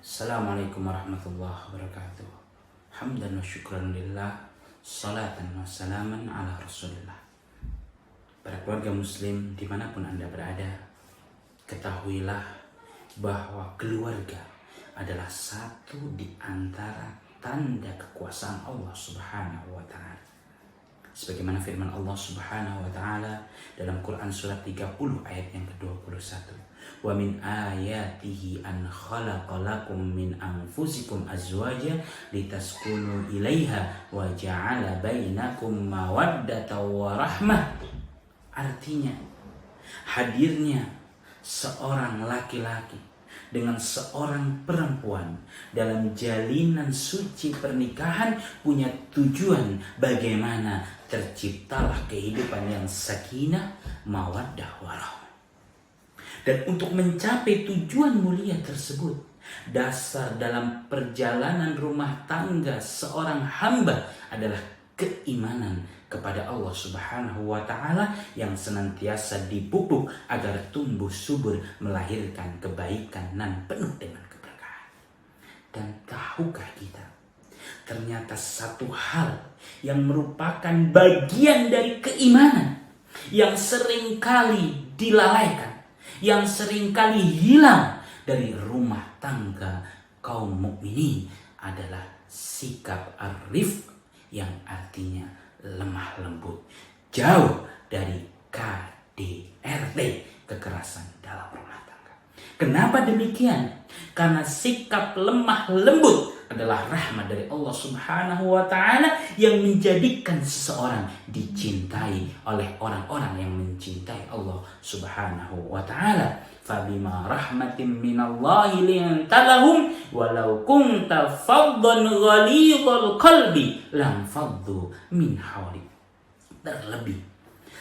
Assalamualaikum warahmatullahi wabarakatuh. Hamdan wa syukran lillah, salatan wa salaman ala rasulillah. Para keluarga muslim dimanapun Anda berada, ketahuilah bahwa keluarga adalah satu di antara tanda kekuasaan Allah subhanahu wa ta'ala. Sebagaimana firman Allah subhanahu wa ta'ala dalam Quran surat 30 ayat yang ke-21. Wa min ayatihi an khalaqa lakum min anfusikum azwaja litaskunu ilaiha wa ja'ala bainakum mawaddatan wa rahmah. Artinya, hadirnya seorang laki-laki dengan seorang perempuan dalam jalinan suci pernikahan punya tujuan bagaimana terciptalah kehidupan yang sakinah, mawaddah, warahmah. Dan untuk mencapai tujuan mulia tersebut, dasar dalam perjalanan rumah tangga seorang hamba adalah keimanan kepada Allah subhanahu wa ta'ala yang senantiasa dipupuk agar tumbuh subur melahirkan kebaikan dan penuh dengan keberkahan. Dan tahukah kita, ternyata satu hal yang merupakan bagian dari keimanan yang seringkali dilalaikan, yang seringkali hilang dari rumah tangga kaum mukminin adalah sikap arif, yang artinya lemah lembut, jauh dari KDRT, kekerasan dalam rumah tangga. Kenapa demikian? Karena sikap lemah lembut adalah rahmat dari Allah subhanahu wa ta'ala yang menjadikan seseorang dicintai oleh orang-orang yang mencintai Allah subhanahu wa ta'ala. Fabima rahmatin minallahi lintalahum walau kunta faddan ghalidhal qalbi lam faddu min hawlik. Terlebih,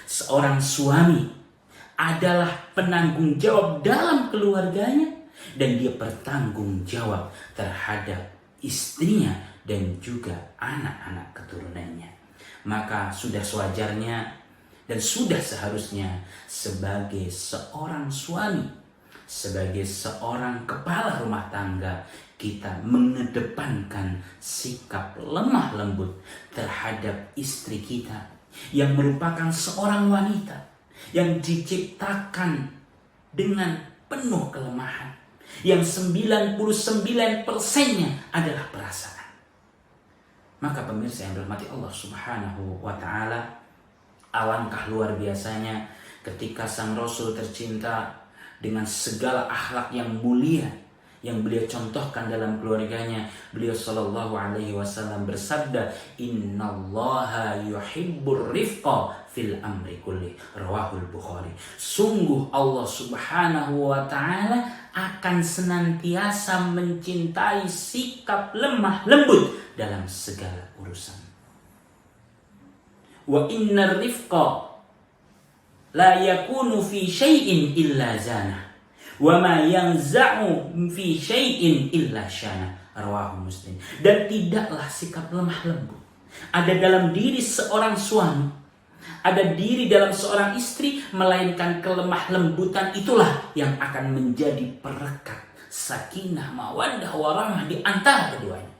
seorang suami adalah penanggung jawab dalam keluarganya dan dia bertanggung jawab terhadap istrinya dan juga anak-anak keturunannya. Maka sudah sewajarnya dan sudah seharusnya sebagai seorang suami, sebagai seorang kepala rumah tangga, kita mengedepankan sikap lemah lembut terhadap istri kita yang merupakan seorang wanita yang diciptakan dengan penuh kelemahan, yang 99%-nya adalah perasaan. Maka pemirsa yang dirahmati Allah subhanahu wa ta'ala, alangkah luar biasanya ketika sang Rasul tercinta dengan segala akhlak yang mulia yang beliau contohkan dalam keluarganya. Beliau sallallahu alaihi wasallam bersabda, innallaha yuhibbur rifqa fil amri kulli, rawahul Bukhari. Sungguh Allah subhanahu wa ta'ala akan senantiasa mencintai sikap lemah lembut dalam segala urusan. Wa innar rifqa la yakunu fi syai'in illa zanah wa ma yanza'u fi syai'in illa syana, rawahu Muslim. Dan tidaklah sikap lemah lembut ada dalam diri seorang suami, ada diri dalam seorang istri, melainkan kelemah lembutan itulah yang akan menjadi perekat sakinah, mawaddah, warahmah di antara keduanya.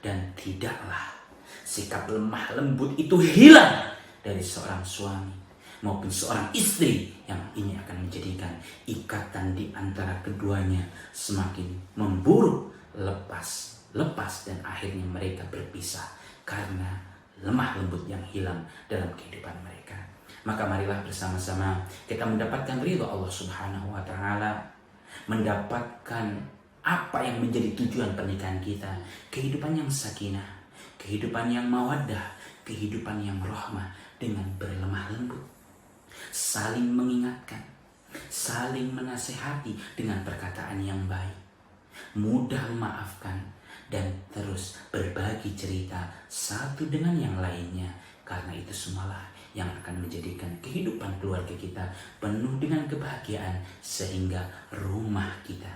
Dan tidaklah sikap lemah lembut itu hilang dari seorang suami maupun seorang istri, yang ini akan menjadikan ikatan di antara keduanya semakin memburuk, lepas dan akhirnya mereka berpisah karena lemah lembut yang hilang dalam kehidupan mereka. Maka marilah bersama-sama kita mendapatkan ridha Allah subhanahu wa ta'ala, mendapatkan apa yang menjadi tujuan pernikahan kita, kehidupan yang sakinah, kehidupan yang mawaddah, kehidupan yang rahmah, dengan berlemah lembut, saling mengingatkan, saling menasehati dengan perkataan yang baik, mudah memaafkan, dan terus berbagi cerita satu dengan yang lainnya. Karena itu semualah yang akan menjadikan kehidupan keluarga kita penuh dengan kebahagiaan, sehingga rumah kita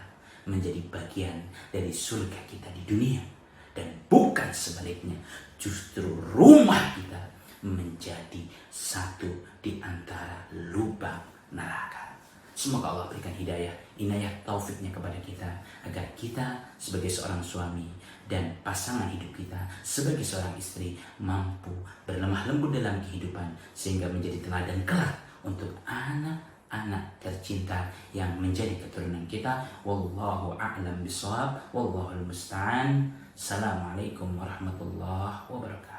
menjadi bagian dari surga kita di dunia, dan bukan sebaliknya, justru rumah kita menjadi satu di antara lubang neraka. Semoga Allah berikan hidayah, inayah, taufiknya kepada kita agar kita sebagai seorang suami dan pasangan hidup kita sebagai seorang istri mampu berlemah lembut dalam kehidupan sehingga menjadi teladan kelak untuk anak-anak tercinta yang menjadi keturunan kita. Wallahu a'lam bishawab, wallahul musta'an. Assalamualaikum warahmatullahi wabarakatuh.